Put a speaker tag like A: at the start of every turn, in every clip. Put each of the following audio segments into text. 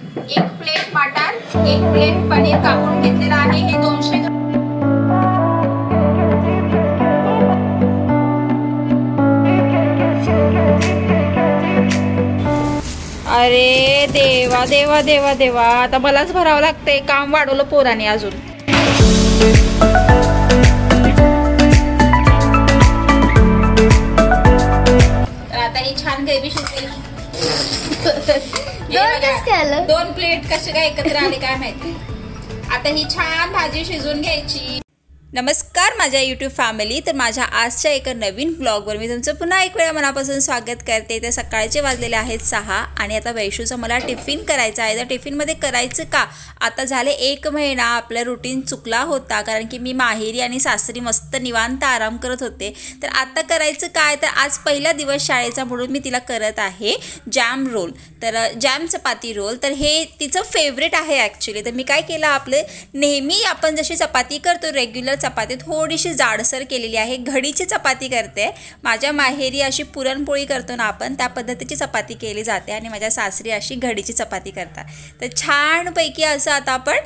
A: एक प्लेट मटार, एक प्लेट पनीर कापून घेतलेला आहे. हे 200 ग्रॅम. अरे देवा देवा देवा देवा, आता मलाच भरावं लागतंय. काम वाढवलं पोराने अजून. आता ही छान ग्रेव्ही शिजली. 2 प्लेट कसे काय एकत्र आले काय माहिती. आता ही छान भाजी शिजून घ्यायची. नमस्कार माझ्या यूट्यूब फॅमिली. तर माझ्या आजच्या एका नवीन व्लॉगवर मी तुमचं पुन्हा एक वेळा मनापासून स्वागत करते. तर सकाळचे वाजलेले आहेत 6 आणि आता वैशूचा मला टिफिन करायचा आहे. तर टिफिनमध्ये करायचं का, आता झाले 1 महिना आपलं रुटीन चुकला होता, कारण की मी माहेरी आणि सासरी मस्त निवांत आराम करत होते. तर आता करायचं काय, तर आज पहिला दिवस शाळेचा म्हणून मी तिला करत आहे जॅम रोल. तर जॅम चपाती रोल, तर हे तिचं फेवरेट आहे ॲक्च्युली. तर मी काय केलं, आपलं नेहमी आपण जशी चपाती करतो रेग्युलर चपाती थोडीशी जाडसर केलेली आहे. घडीची चपाती करते. माझ्या माहेरी अशी पुरणपोळी करतो ना आपण, त्या पद्धतीची चपाती केली जाते आणि माझ्या सासरी अशी घडीची चपाती करतात. तर छानपैकी असं आता आपण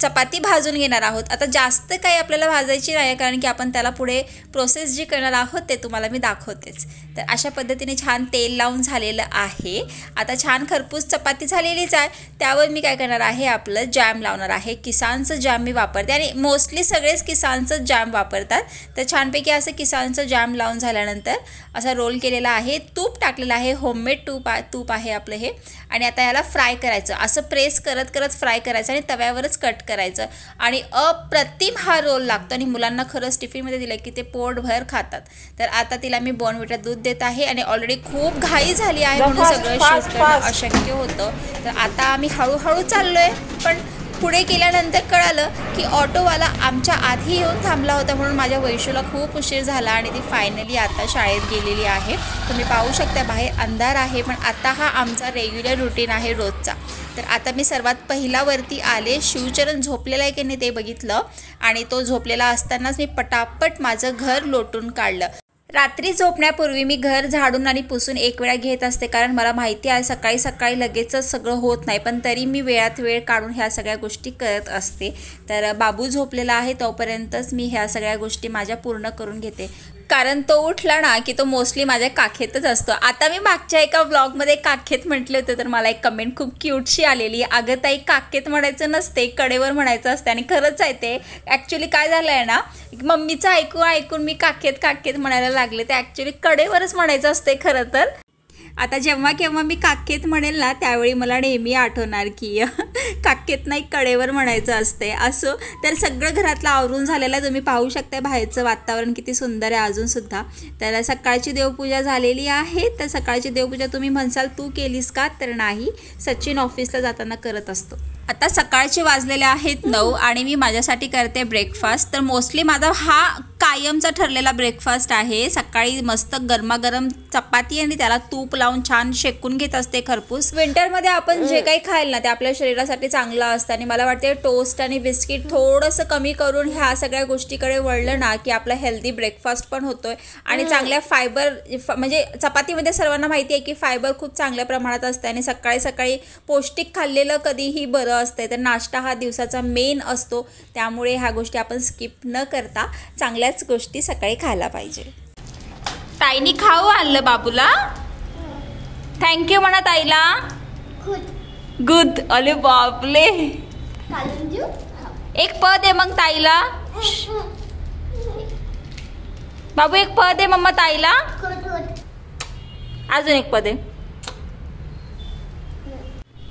A: चपाती भाजून घेणार आहोत. आता जास्त काही आपल्याला भाजायची नाही, कारण की आपण त्याला पुढे प्रोसेस जी करणार आहोत ते तुम्हाला मी दाखवतेच. तर अशा पद्धतीने छान तेल लावून झालेलं आहे. आता छान खरपूस चपाती झालेलीच आहे. त्यावर मी काय करणार आहे, आपलं जॅम लावणार आहे. किसानचं जॅम मी वापरते आणि मोस्टली सगळेच किसानचं जॅम वापरतात. तर छानपैकी असं किसानचं जॅम लावून झाल्यानंतर असा रोल केलेला आहे. तूप टाकलेलं आहे, होममेड तूप आहे आपलं हे. आणि आता याला फ्राय करायचं. असं प्रेस करत करत फ्राय करायचं आणि तव्यावरच कट करायचं. आणि अप्रतिम हा रोल लागतो आणि मुलांना खरंच टिफिनमध्ये दिलं की ते पोटभर खातात. तर आता तिला मी बॉर्नव्हिटा दूध देत आहे आणि ऑलरेडी खूप घाई झाली आहे म्हणून सगळं शूट करणं अशक्य होतं. तर आता आम्ही हळूहळू चाललोय. पण पुढे गेल्यानंतर कळालं की ऑटोवाला आमच्या आधी येऊन थांबला होता, म्हणून माझ्या वैशूला खूप उशीर झाला आणि ती फायनली आता शाळेत गेलेली आहे. तुम्ही पाहू शकता बाहेर अंधार आहे, पण आता हा आमचा रेग्युलर रुटीन आहे रोजचा. तर आता मी सर्वात पहिला वरती आले. शिवचरण झोपलेला आहे की नाही ते बघितलं आणि तो झोपलेला असतानाच मी पटापट माझं घर लोटून काढलं. रात्री झोपण्यापूर्वी मी घर झाडून आणि पुसून 1 वेळा घेत असते, कारण मला माहिती आहे सकाळी सकाळी लगेचच सगळं होत नाही, पण तरी मी वेळात वेळ काढून ह्या सगळ्या गोष्टी करत असते. तर बाबू झोपलेला आहे तोपर्यंतच मी ह्या सगळ्या गोष्टी माझ्या पूर्ण करून घेते, कारण तो उठला ना की तो मोस्टली माझ्या काखेतच असतो. आता मी मागच्या एका व्लॉगमध्ये काखेत म्हटले होते, तर मला एक कमेंट खूप क्यूटशी आलेली, अगं ताई काखेत म्हणायचं नसते, कडेवर म्हणायचं असते. आणि खरंच आहे ते. ॲक्च्युली काय झालं आहे ना, मम्मीचं ऐकून मी काखेत म्हणायला लागले. ते ॲक्च्युली कडेवरच म्हणायचं असते खरं तर. आता जेव्हा केव्हा मी काखेत म्हणेल ना, त्यावेळी मला नेहमी आठवणार की काखेत नाही कडेवर म्हणायचं असते. असो, तर सगळं घरातलं आवरून झालेलं आहे. तुम्ही पाहू शकता बाहेरचं वातावरण किती सुंदर आहे अजूनसुद्धा. तर सकाळची देवपूजा झालेली आहे. तर सकाळची देवपूजा तुम्ही म्हणसाल तू केलीस का, तर नाही, सचिन ऑफिसला जाताना करत असतो. आता सकाळचे वाजलेले आहेत 9 आणि मी माझ्यासाठी करते ब्रेकफास्ट. तर मोस्टली माझा हा कायमचा ठरलेला ब्रेकफास्ट आहे. सकाळी मस्त गरमागरम चपाती आणि त्याला तूप लावून छान शेकून घेत असते खरपूस. विंटरमध्ये आपण जे काही खायला ना ते आपल्या शरीरासाठी चांगलं असतं आणि मला वाटते टोस्ट आणि बिस्किट थोडंसं कमी करून ह्या सगळ्या गोष्टीकडे वळलं ना की आपला हेल्दी ब्रेकफास्ट पण होतोय आणि चांगल्या फायबर, म्हणजे चपातीमध्ये सर्वांना माहिती आहे की फायबर खूप चांगल्या प्रमाणात असते आणि सकाळी सकाळी पौष्टिक खाल्लेलं कधीही बरं असते. तर नाश्ता हा दिवसाचा मेन असतो, त्यामुळे ह्या गोष्टी आपण स्किप न करता चांगल्याच गोष्टी सकाळी खायला पाहिजे. ताईनी खाऊ आणलं बाबूला. थँक्यू म्हणा ताईला. गुड. अरे बापले. एक पद आहे मग ताईला. बाबू एक पद आहे मम्मा ताईला. अजून एक पद आहे.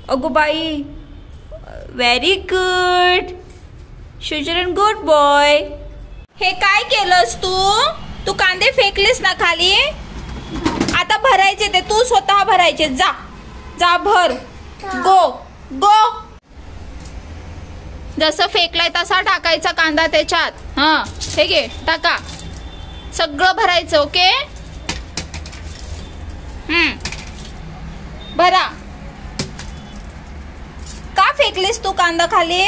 A: अगो बाई, very good. Shivcharan good boy. हे काय केलंस तू कांदे फेकलेस ना खाली. आता भरायचे ते तू स्वतः भरायचे. जा भर. गो. जसं फेकलाय तसा टाकायचा कांदा त्याच्यात. हा हे घे, टाका. सगळं भरायचं. ओके. भरा. का फेकलीस तू कांदा खाली?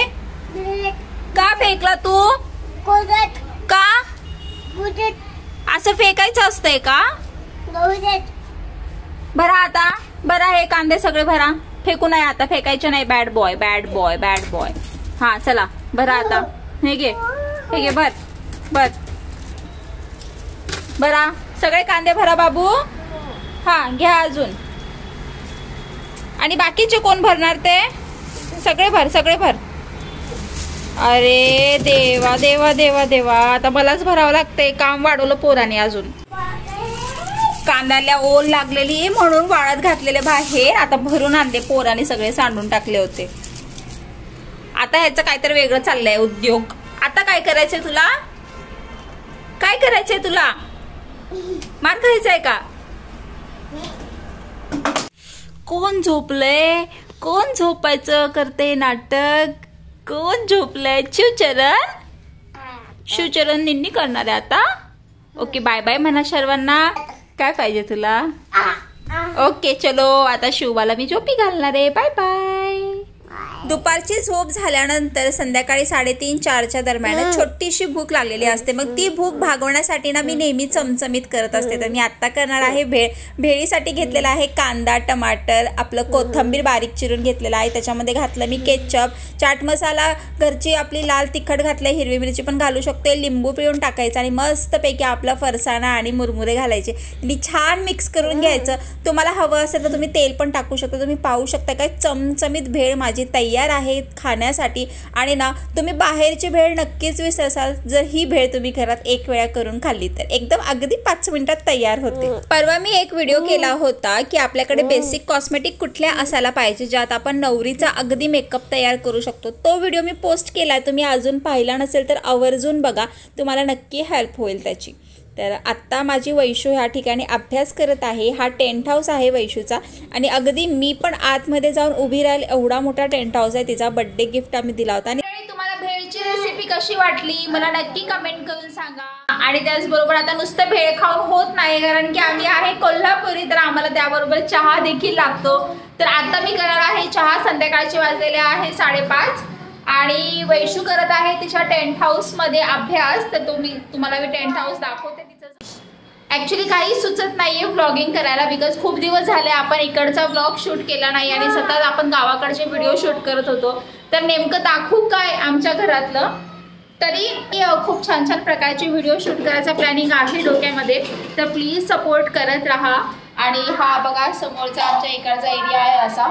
A: का फेकला तू? का असं फेकायचं असतंय का? भरा आता. भरा हे कांदे सगळे भरा. फेकू नाही आता, फेकायचं नाही. Bad boy bad boy bad boy. हा चला भरा आता. हे घे भर भर भरा सगळे कांदे भरा बाबू. हा घ्या अजून. आणि बाकीचे कोण भरणार ते? सगळे भर सगळे भर. अरे देवा देवा देवा देवा, आता मलाच भरावं लागतंय. काम वाढवलं पोराने अजून. कांद्याला ओल लागलेली म्हणून वाळत घातलेले बाहेर, आता भरून आणले पोराने, सगळे सांडून टाकले होते. आता ह्याचं काहीतरी वेगळं चाललंय उद्योग. आता काय करायचंय तुला? काय करायचंय तुला? मार खायचंय का? कोण झोपलंय? कोण झोपायचं करते नाटक? कोण झोपलंय? शिवचरण. शिवचरण निन्नी करणार आहे आता. ओके बाय बाय म्हणा सर्वांना. काय पाहिजे तुला? ओके चलो, आता शिवबाला मी झोपी घालणार आहे. Bye bye. दुपारची झोप झाल्यानंतर संध्याकाळी 3:30-4च्या दरम्यान छोटीशी भूक लागलेली असते. मग ती भूक भागवण्यासाठी ना मी नेहमी चमचमीत करत असते. तर मी आत्ता करणार आहे भेळ. भेळीसाठी घेतलेला आहे कांदा, टमाटर, आपलं कोथिंबीर बारीक चिरून घेतलेला आहे. त्याच्यामध्ये घातलं मी केचप, चाट मसाला, घरची आपली लाल तिखट घातलं, हिरवी मिरची पण घालू शकते, लिंबू पिळून टाकायचं आणि मस्तपैकी आपला फरसाणा आणि मुरमुरे घालायचे आणि छान मिक्स करून घ्यायचं. तुम्हाला हवं असेल तर तुम्ही तेल पण टाकू शकता. तुम्ही पाहू शकता काय चमचमीत भेळ माझी तयार आहे खाण्यासाठी. आणि ना तुम्ही बाहेरची भेळ नक्कीच विसराल जर ही भेळ तुम्ही घरात एक वेळा करून खाल्ली तर. एकदम अगदी 5 मिनिटात तयार होते. परवा मी एक व्हिडिओ केला होता की आपल्याकडे बेसिक कॉस्मेटिक कुठल्या असायला पाहिजे ज्यात आपण नवरीचा अगदी मेकअप तयार करू शकतो. तो व्हिडिओ मी पोस्ट केला. तुम्ही अजून पाहिला नसेल तर आवर्जून बघा, तुम्हाला नक्की हेल्प होईल त्याची. तर आत्ता माझी वैशू ह्या ठिकाणी अभ्यास करत आहे. हा टेंट हाऊस आहे वैशूचा आणि अगदी मी पण आतमध्ये जाऊन उभी राहील एवढा मोठा टेंट हाऊस आहे. तिचा बर्थडे गिफ्ट आम्ही दिला होता. आणि तुम्हाला भेळची रेसिपी कशी वाटली मला नक्की कमेंट करून सांगा. आणि त्याचबरोबर आता नुसतं भेळ खाऊन होत नाही, कारण की आम्ही आहे कोल्हापुरी, तर आम्हाला त्याबरोबर चहा देखील लागतो. तर आता मी करणार आहे चहा. संध्याकाळचे वाजलेले आहे 5:30 आणि वैशू करत आहे तिच्या टेंट हाऊसमध्ये अभ्यास. तर तुम्हाला मी टेंट हाऊस दाखवते. ॲक्च्युली काही सुचत नाही आहे व्लॉगिंग करायला, बिकॉज खूप दिवस झाले आपण इकडचा व्लॉग शूट केला नाही आणि सतत आपण गावाकडचे व्हिडिओ शूट करत होतो. तर नेमकं दाखवू काय आमच्या घरातलं. तरी खूप छान छान प्रकारचे व्हिडिओ शूट करायचा प्लॅनिंग आहे डोक्यामध्ये. तर प्लीज सपोर्ट करत राहा. आणि हा बघा समोरचा आमच्या इकडचा एरिया आहे असा.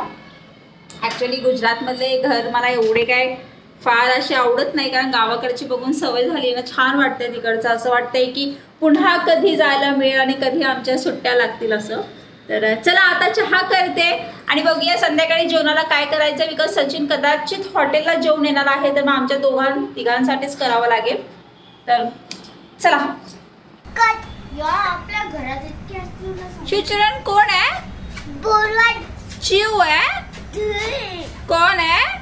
A: ॲक्च्युली गुजरातमधले घर मला एवढे काय फार असे आवडत नाही, कारण गावाकडची बघून सवय झाली ना. छान वाटतंय तिकडचं. असं वाटतंय की पुन्हा कधी जायला मिळेल आणि कधी आमच्या सुट्ट्या लागतील असं. तर चला आता चहा करते आणि बघूया संध्याकाळी जेवणाला काय करायचं. बिकॉज सचिन कदाचित हॉटेलला जेवण येणार आहे, तर मग आमच्या तिघांसाठीच करावं लागेल. तर चला.
B: आपल्या घरात इतके असतील.
A: शिवचरण कोण आहे? चिव आहे. कोण आहे?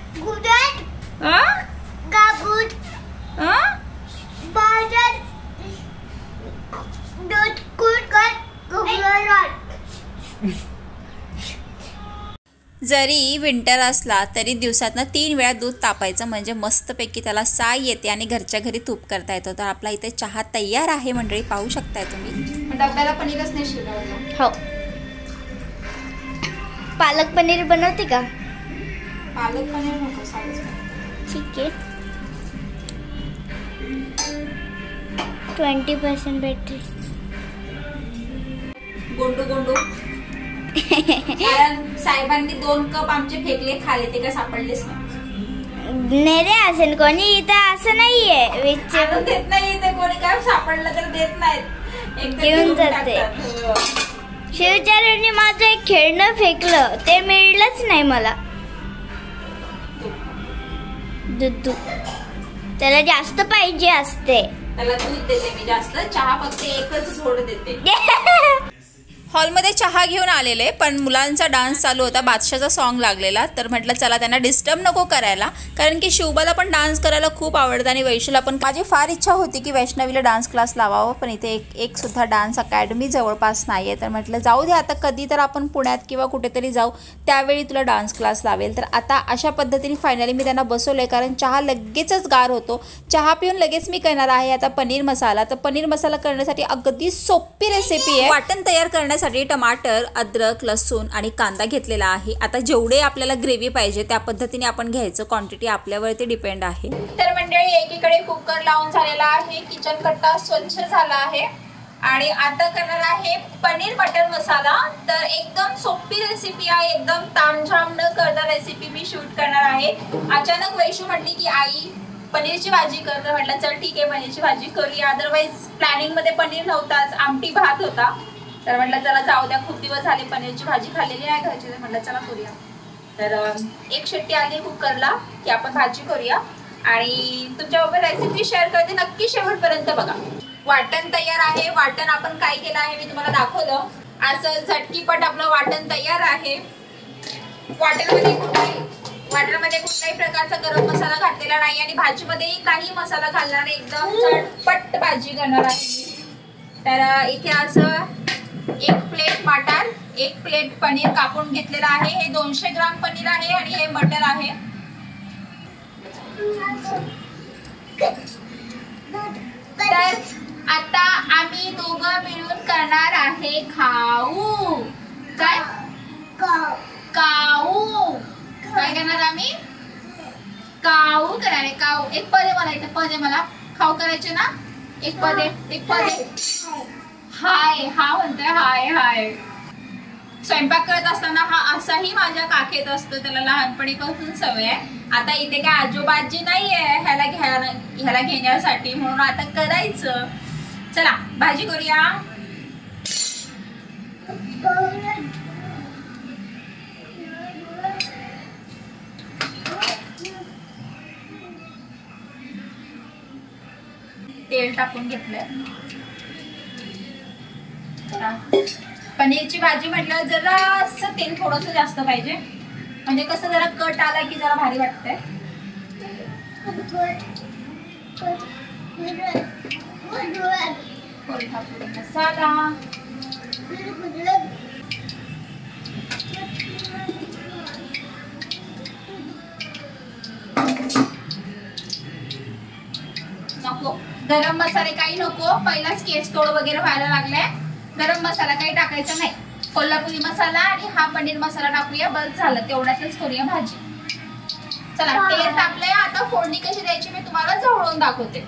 A: जरी विंटर असला तरी दिवसातनं 3 वेळा दूध तापायचं, म्हणजे मस्तपैकी त्याला साय येते आणि घरच्या घरी तूप करता येतो. तर आपला इथे चहा तयार आहे मंडळी, पाहू शकताय तुम्ही. डब्याला पनीरच नाही शिजवलं.
B: हो, पालक पनीर बनवते का?
A: पालक पनीर नको,
B: ठीक आहे. 20% बॅटरी.
A: गोंडू गोंडू कारण साहेबांनी 2 कप आमचे फेकले, खाले, ते काय सापडलेच
B: नाही रे. असेल कोणी इथं, असं नाहीये.
A: देत नाही इथे कोणी, काय सापडलं तर देत नाहीत,
B: घेऊन जाते. शिवचरणने माझं एक खेळणं फेकलं, ते मिळलंच नाही मला. दूध त्याला जास्त पाहिजे असते.
A: त्याला दूध देते मी जास्त, चहा फक्त एकच घोट देते. हॉलमध्ये चहा घेऊन आलेले, पण मुलांचा डान्स चालू होता, बादशाहचा सॉन्ग लागलेला. तर म्हटलं चला त्यांना डिस्टर्ब नको करायला, कारण की शिवबाला पण डान्स करायला खूप आवडतं आणि वैशूला पण. माझी फार इच्छा होती की वैष्णवीला डान्स क्लास लावावं, पण इथे एक सुद्धा डान्स अकॅडमी जवळपास नाही आहे. तर म्हटलं जाऊ दे, आता कधी तर आपण पुण्यात किंवा कुठेतरी जाऊ, त्यावेळी तुला डान्स क्लास लावेल. तर आता अशा पद्धतीने फायनली मी त्यांना बसवलं, कारण चहा लगेचच गार होतो. चहा पिऊन लगेच मी करणार आहे आता पनीर मसाला. तर पनीर मसाला करण्यासाठी अगदी सोपी रेसिपी आहे. वाटण तयार करण्यासाठी करण्यासाठी टमाटर, अद्रक, लसूण आणि कांदा घेतलेला आहे। आता जेवढे आपल्याला ग्रेव्ही पाहिजे त्या पद्धतीने आपण घ्यायचं, क्वांटिटी आपल्यावरती डिपेंड आहे। तर मंडळी एकीकडे कुकर लावून झालेला आहे, किचन कट्टा स्वच्छ झाला आहे आणि आता करणार आहे पनीर बटर मसाला। तर एकदम सोपी रेसिपी आहे, एकदम तामझाम न करता रेसिपी मी शूट करणार आहे। अचानक वैशू म्हटली की आई पनीरची भाजी कर, तर म्हटलं चल ठीक आहे पनीरची भाजी करूया। अदरवाईज प्लॅनिंग मध्ये पनीर नव्हताच, आमटी भात होता, तर म्हटलं चला जाऊ द्या, खूप दिवस झाले पनीरची भाजी खाल्लेली आहे घरची, तर म्हटलं चला करूया। तर एक शिट्टी आली कुकरला की आपण भाजी करूया आणि तुमच्याबरोबर रेसिपी शेअर करते, नक्की शेवटपर्यंत बघा। वाटण तयार आहे। वाटण आपण काय केलं आहे मी तुम्हाला दाखवलं, असं झटकीपट आपलं वाटण तयार आहे। वाटणामध्ये कुठल्याही प्रकारचा गरम मसाला घातलेला नाही आणि भाजीमध्येही काही मसाला घालणार नाही, एकदम झटपट भाजी करणार आहे मी। तर इथे असं 1 प्लेट मटर, 1 प्लेट पनीर कापून घेतलेला आहे। हे 200 ग्राम पनीर आहे आणि हे मटर आहे। तर आता आम्ही दोघं मिळून करणार आहे खाऊ। काय काऊ काय करणार आम्ही? काऊ करणार आहे, काऊ। एक पद आहे मला, इथे पद आहे मला, खाऊ करायचे ना, एक पद आहे हाय, हा म्हणतोय हाय हाय। स्वयंपाक करत असताना हा असाही माझ्या काखेत असतो, त्याला लहानपणीपासून सवय आहे। आता इथे काय आजोबाजी नाहीये ह्याला घेण्यासाठी, म्हणून आता करायचं। चला भाजी करूया। तेल टाकून घेतलंय। पनीरची भाजी म्हटलं जरा असं तेल थोडंसं जास्त पाहिजे, म्हणजे कसं जरा कट आला की जरा भारी वाटतंय। मसाला नको, गरम मसाले काही नको, पहिलाच केस तोड वगैरे व्हायला लागलाय। गरम मसाला काही टाकायचा नाही, कोल्हापुरी मसाला आणि हा पनीर मसाला टाकूया, बस झालं, तेवढ्यातच करूया भाजी। चला तेल टाकलंय, आता फोडणी कशी द्यायची मी तुम्हाला जवळून दाखवते।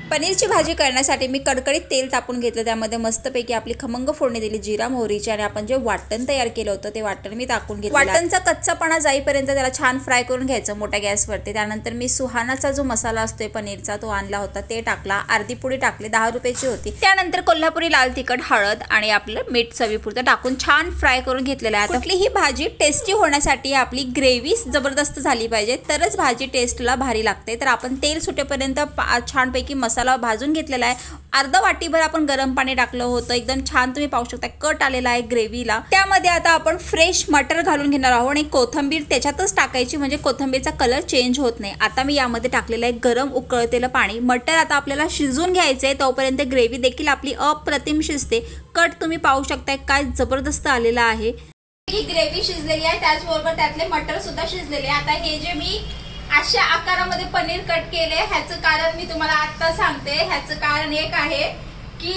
A: पनीरची भाजी करण्यासाठी मी कडकडीत तेल तापून घेतलं, त्यामध्ये मस्तपैकी आपली खमंग फोडणी दिली जिरा मोहरीची आणि आपण जे वाटण तयार केलं होतं ते वाटण मी टाकून घेतलं। वाटणचा कच्चापणा जाईपर्यंत त्याला छान फ्राय करून घ्यायचं मोठ्या गॅसवरती। त्यानंतर मी सुहानाचा जो मसाला असतोय पनीरचा तो आणला होता, ते टाकला, अर्धी पुडी टाकली, 10 रुपयाची होती। त्यानंतर कोल्हापुरी लाल तिखट, हळद आणि आपलं मीठ चवीपुरतं टाकून छान फ्राय करून घेतलेलं आहे। कुठलीही भाजी टेस्टी होण्यासाठी आपली ग्रेव्ही जबरदस्त झाली पाहिजे, तरच भाजी टेस्टला भारी लागते। तर आपण तेल सुटेपर्यंत छानपैकी मसाला भाजून घेतलेला आहे। अर्धा वाटीभर आपण गरम पाणी टाकलं होतं, एकदम छान तुम्ही पाहू शकता कट आलेला आहे ग्रेव्हीला। त्यामध्ये आता आपण फ्रेश मटर घालून घेणार आहोत आणि कोथिंबीर त्याच्यातच टाकायची, म्हणजे कोथिंबीरचा कलर चेंज होत नाही। आता मी यामध्ये टाकलेलं आहे गरम उकळतेलं पाणी। मटर आता आपल्याला शिजून घ्यायचंय, तोपर्यंत ग्रेव्ही देखील आपली अप्रतिम शिजते। कट तुम्ही पाहू शकताय काय जबरदस्त आलेला आहे। ही ग्रेव्ही शिजलेली आहे, त्याचबरोबर त्यातले मटर सुद्धा शिजलेले आहे। आता हे जे मी अशा आकारामध्ये पनीर कट केले, ह्याचं कारण मी तुम्हाला आता सांगते। ह्याचं कारण एक आहे की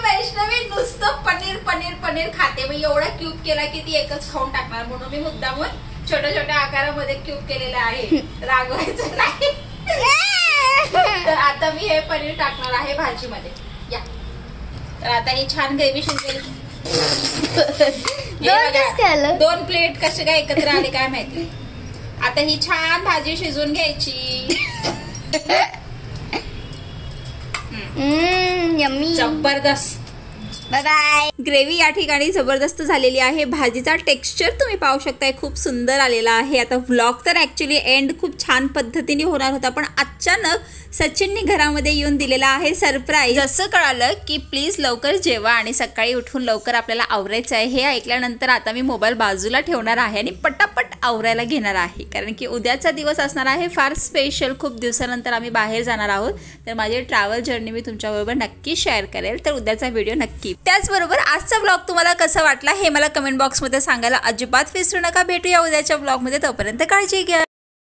A: वैष्णवी नुसतं पनीर पनीर पनीर खाते, मग एवढा क्यूब केला की ती एकच खाऊन टाकणार, म्हणून मी मुद्दामून छोट्या छोट्या आकारामध्ये क्यूब केलेले आहे, रागवायचं नाही। तर आता मी हे पनीर टाकणार आहे भाजीमध्ये। या तर आता ही छान ग्रेव्ही शिजलेली, 2 प्लेट कसे काय एकत्र आले काय माहिती। आता ही छान भाजी शिजून घ्यायची।
B: यम्मी,
A: जबरदस्त।
B: Bye bye.
A: ग्रेव्ही या ठिकाणी जबरदस्त झालेली आहे। भाजीचा टेक्स्चर तुम्ही पाहू शकताय, खूप सुंदर आलेला आहे। आता व्लॉग तर ॲक्च्युली एंड खूप छान पद्धतीने होणार होता, पण अचानक सचिनने घरामध्ये येऊन दिलेला आहे सरप्राईज। जसं कळालं की प्लीज लवकर जेवा आणि सकाळी उठून लवकर आपल्याला आवरायचं आहे, हे ऐकल्यानंतर आता मी मोबाईल बाजूला ठेवणार आहे आणि पटापट आवरायला घेणार आहे, कारण की उद्याचा दिवस असणार आहे फार स्पेशल। खूप दिवसानंतर आम्ही बाहेर जाणार आहोत, तर माझी ट्रॅव्हल जर्नी मी तुमच्याबरोबर नक्की शेअर करेल, तर उद्याचा व्हिडिओ नक्की। त्याचबरोबर आजचा ब्लॉग तुम्हाला कसा वाटला हे मला कमेंट बॉक्समध्ये सांगायला अजिबात विसरू नका। भेटूया उद्याच्या ब्लॉगमध्ये, तोपर्यंत काळजी घ्या।